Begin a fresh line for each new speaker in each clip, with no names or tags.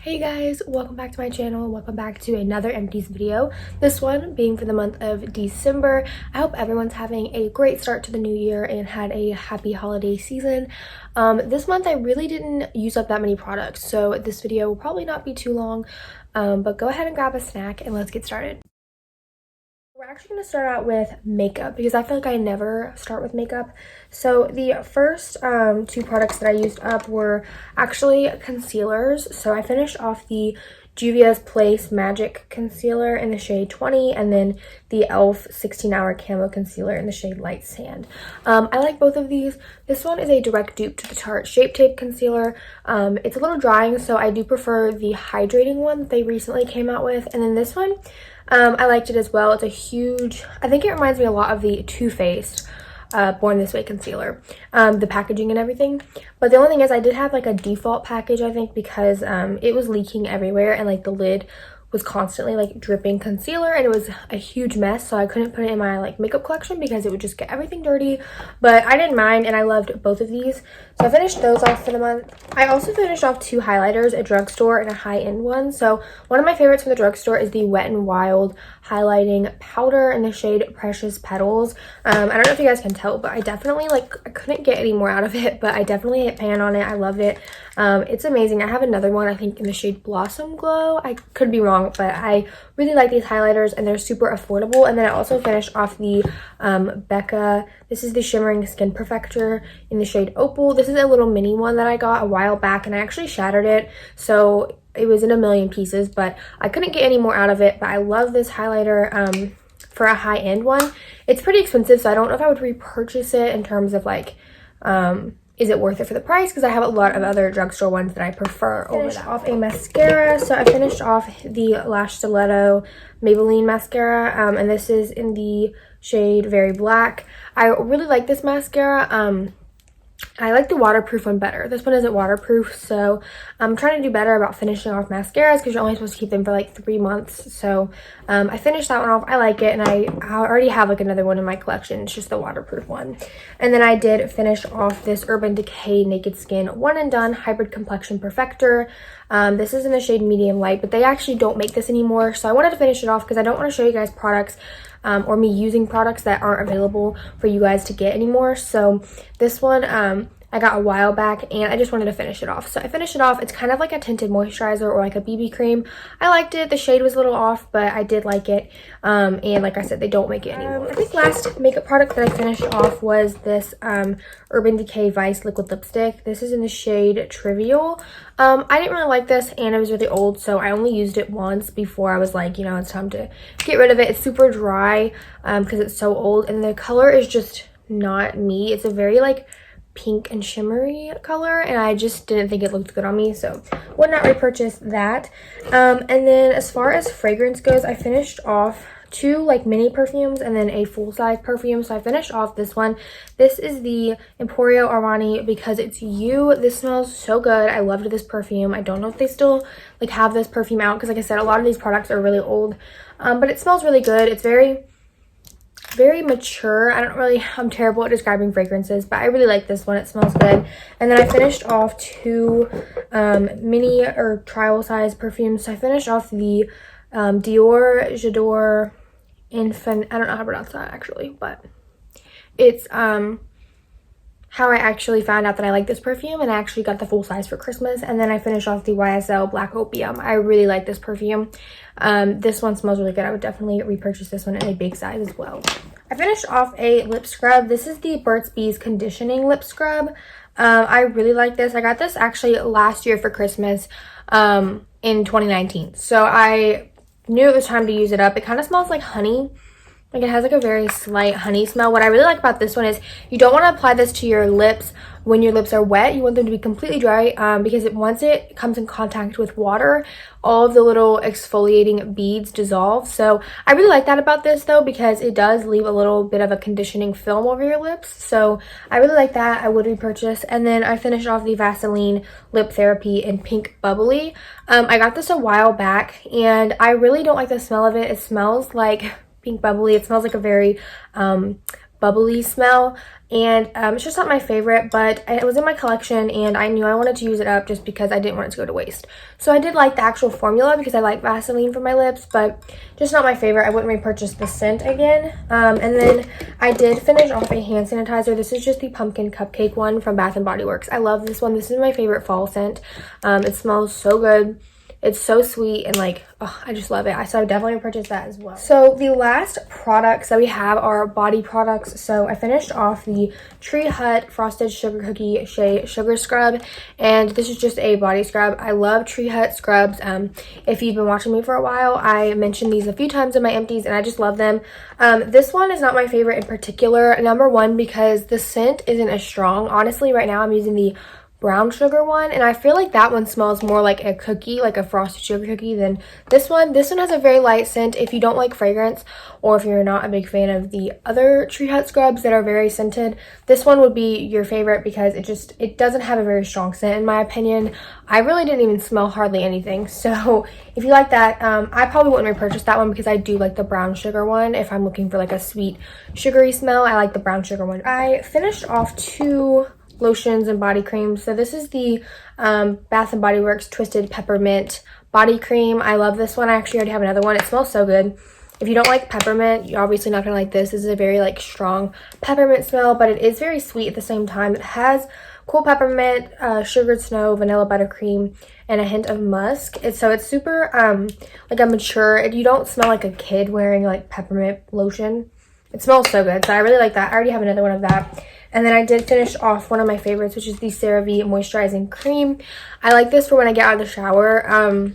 Hey guys, welcome back to my channel. Welcome back to another Empties video. This one being for the month of December. I hope everyone's having a great start to the new year and had a happy holiday season. This month I really didn't use up that many products, so this video will probably not be too long, but go ahead and grab a snack and let's get started. We're actually going to start out with makeup because I feel like I never start with makeup. So the first two products that I used up were actually concealers. So I finished off the Juvias Place Magic Concealer in the shade 20 and then the e.l.f. 16-Hour Camo Concealer in the shade Light Sand. I like both of these. This one is a direct dupe to the Tarte Shape Tape Concealer. It's a little drying, so I do prefer the hydrating one that they recently came out with. And then this one, I liked it as well. It's a huge, I think it reminds me a lot of the Too Faced Born This Way concealer, the packaging and everything. But the only thing is I did have like a default package, I think, because it was leaking everywhere and like the lid was constantly like dripping concealer and it was a huge mess, so I couldn't put it in my like makeup collection because it would just get everything dirty. But I didn't mind and I loved both of these, so I finished those off for the month. I also finished off two highlighters, a drugstore and a high-end one. So one of my favorites from the drugstore is the Wet n Wild highlighting powder in the shade Precious Petals. I don't know if you guys can tell, but I definitely I couldn't get any more out of it, but I definitely hit pan on it. I loved it. It's amazing. I have another one, I think, in the shade Blossom Glow. I could be wrong, but I really like these highlighters and they're super affordable. And then I also finished off the Becca, this is the Shimmering Skin Perfector in the shade Opal. This is a little mini one that I got a while back and I actually shattered it, so it was in a million pieces, but I couldn't get any more out of it. But I love this highlighter for a high-end one. It's pretty expensive, so I don't know if I would repurchase it in terms of like is it worth it for the price, because I have a lot of other drugstore ones that I prefer over that. Off a mascara, so I finished off the Lash Stiletto Maybelline Mascara, and this is in the shade Very Black. I really like this mascara. I like the waterproof one better. This one isn't waterproof, so I'm trying to do better about finishing off mascaras because you're only supposed to keep them for like 3 months. So I finished that one off. I like it, and I already have like another one in my collection. It's just the waterproof one. And then I did finish off this Urban Decay Naked Skin One and Done Hybrid Complexion Perfector. This is in the shade Medium Light, but they actually don't make this anymore. So I wanted to finish it off because I don't want to show you guys products or me using products that aren't available for you guys to get anymore. So this one I got a while back and I just wanted to finish it off. So I finished it off. It's kind of like a tinted moisturizer or like a BB cream. I liked it. The shade was a little off, but I did like it. And like I said, they don't make it anymore. I think last makeup product that I finished off was this Urban Decay Vice Liquid Lipstick. This is in the shade Trivial. I didn't really like this and it was really old, so I only used it once before I was like, you know, it's time to get rid of it. It's super dry because it's so old, and the color is just not me. It's a very like pink and shimmery color, and I just didn't think it looked good on me, so would not repurchase that. And then as far as fragrance goes, I finished off two like mini perfumes and then a full-size perfume. So I finished off this one. This is the Emporio Armani Because It's You. This smells so good. I loved this perfume. I don't know if they still like have this perfume out because like I said, a lot of these products are really old, but it smells really good. It's very mature. I'm terrible at describing fragrances, but I really like this one. It smells good. And then I finished off two mini or trial size perfumes. So I finished off the Dior J'adore Infin, I don't know how to pronounce that actually, but it's how I actually found out that I like this perfume, and I actually got the full size for Christmas. And then I finished off the YSL Black Opium. I really like this perfume. This one smells really good. I would definitely repurchase this one in a big size as well. I finished off a lip scrub. This is the Burt's Bees Conditioning Lip Scrub. I really like this. I got this actually last year for Christmas in 2019. So I knew it was time to use it up. It kind of smells like honey. Like it has like a very slight honey smell. What I really like about this one is you don't want to apply this to your lips when your lips are wet. You want them to be completely dry because once it comes in contact with water, all of the little exfoliating beads dissolve. So I really like that about this though, because it does leave a little bit of a conditioning film over your lips. So I really like that. I would repurchase. And then I finished off the Vaseline Lip Therapy in Pink Bubbly. I got this a while back and I really don't like the smell of it. It smells like Pink Bubbly. It smells like a very bubbly smell, and it's just not my favorite, but it was in my collection and I knew I wanted to use it up just because I didn't want it to go to waste. So I did like the actual formula because I like Vaseline for my lips, but just not my favorite. I wouldn't repurchase the scent again. And then I did finish off a hand sanitizer. This is just the pumpkin cupcake one from Bath & Body Works. I love this one. This is my favorite fall scent. It smells so good. It's so sweet and like, oh, I just love it. So I definitely purchased that as well. So the last products that we have are body products. So I finished off the Tree Hut Frosted Sugar Cookie Shea Sugar Scrub, and this is just a body scrub. I love Tree Hut scrubs. If you've been watching me for a while, I mentioned these a few times in my empties and I just love them. This one is not my favorite in particular. Number one, because the scent isn't as strong. Honestly, right now I'm using the brown sugar one, and I feel like that one smells more like a cookie, like a frosted sugar cookie, than this one. This one has a very light scent. If you don't like fragrance, or if you're not a big fan of the other Tree Hut scrubs that are very scented, this one would be your favorite because it doesn't have a very strong scent in my opinion. I really didn't even smell hardly anything, so if you like that, I probably wouldn't repurchase that one because I do like the brown sugar one. If I'm looking for like a sweet sugary smell, I like the brown sugar one. I finished off 2 lotions and body creams. So this is the Bath & Body Works Twisted Peppermint body cream. I love this one. I actually already have another one. It smells so good. If you don't like peppermint, you're obviously not gonna like this. This is a very like strong peppermint smell, but it is very sweet at the same time. It has cool peppermint, sugared snow, vanilla buttercream, and a hint of musk. So it's super like a mature, you don't smell like a kid wearing like peppermint lotion. It smells so good, so I really like that. I already have another one of that. And then I did finish off one of my favorites, which is the Cerave Moisturizing Cream. I like this for when I get out of the shower.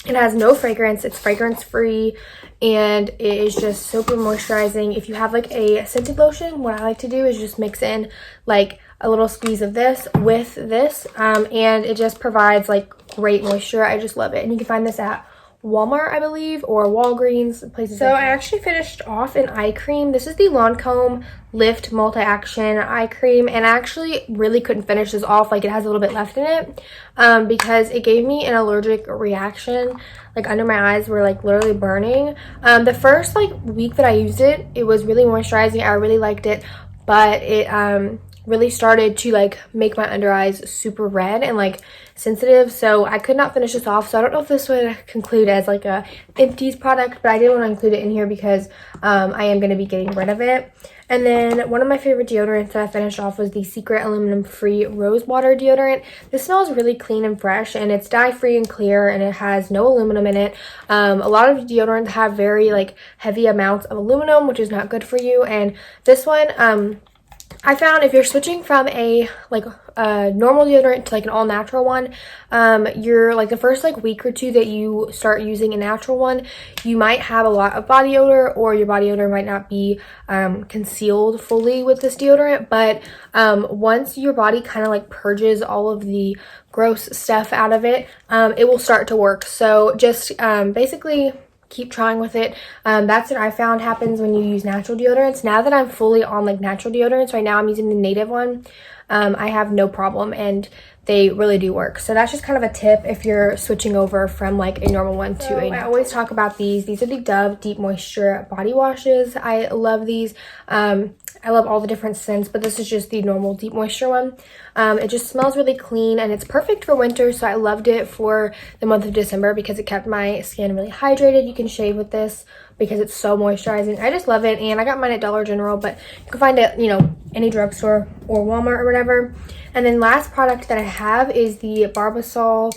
It has no fragrance. It's fragrance free and it is just super moisturizing. If you have like a scented lotion, what I like to do is just mix in like a little squeeze of this with this, and it just provides like great moisture. I just love it. And you can find this at Walmart, I believe, or Walgreens, places. So I actually finished off an eye cream. This is the Lancome Lift Multi-Action Eye Cream, and I actually really couldn't finish this off. Like, it has a little bit left in it because it gave me an allergic reaction. Like, under my eyes were like literally burning. The first like week that I used it, it was really moisturizing. I really liked it, but it really started to like make my under eyes super red and like sensitive, so I could not finish this off. So I don't know if this would conclude as like a EMPTIES product, but I did want to include it in here because I am going to be getting rid of it. And then one of my favorite deodorants that I finished off was the Secret Aluminum Free Rose Water Deodorant. This smells really clean and fresh, and it's dye free and clear, and it has no aluminum in it. A lot of deodorants have very like heavy amounts of aluminum, which is not good for you, and this one I found if you're switching from a normal deodorant to like an all natural one, you're like the first like week or two that you start using a natural one, you might have a lot of body odor, or your body odor might not be concealed fully with this deodorant. But once your body kind of like purges all of the gross stuff out of it, it will start to work. So just basically keep trying with it. That's what I found happens when you use natural deodorants. Now that I'm fully on like natural deodorants, right now I'm using the native one. I have no problem, and they really do work. So that's just kind of a tip if you're switching over from like a normal one to a natural. I always talk about these. These are the Dove Deep Moisture body washes. I love these. I love all the different scents, but this is just the normal deep moisture one. It just smells really clean, and it's perfect for winter, so I loved it for the month of December because it kept my skin really hydrated. You can shave with this because it's so moisturizing. I just love it, and I got mine at Dollar General, but you can find it, you know, any drugstore or Walmart or whatever. And then last product that I have is the Barbasol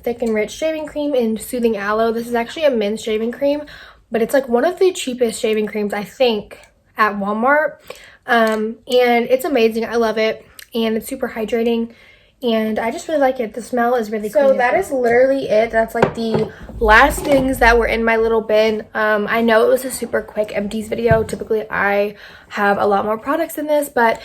Thick and Rich Shaving Cream in Soothing Aloe. This is actually a men's shaving cream, but it's like one of the cheapest shaving creams, I think, at Walmart, and it's amazing. I love it, and it's super hydrating, and I just really like it. The smell is really clean. So that is literally it. That's like the last things that were in my little bin. I know it was a super quick empties video. Typically I have a lot more products than this, but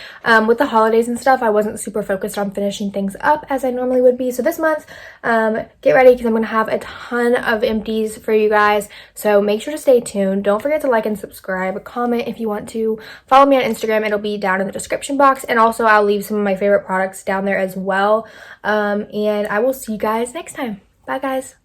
with the holidays and stuff, I wasn't super focused on finishing things up as I normally would be. So this month, get ready because I'm going to have a ton of empties for you guys. So make sure to stay tuned. Don't forget to like and subscribe. Comment if you want to. Follow me on Instagram. It'll be down in the description box. And also I'll leave some of my favorite products down there as well. And I will see you guys next time. Bye guys.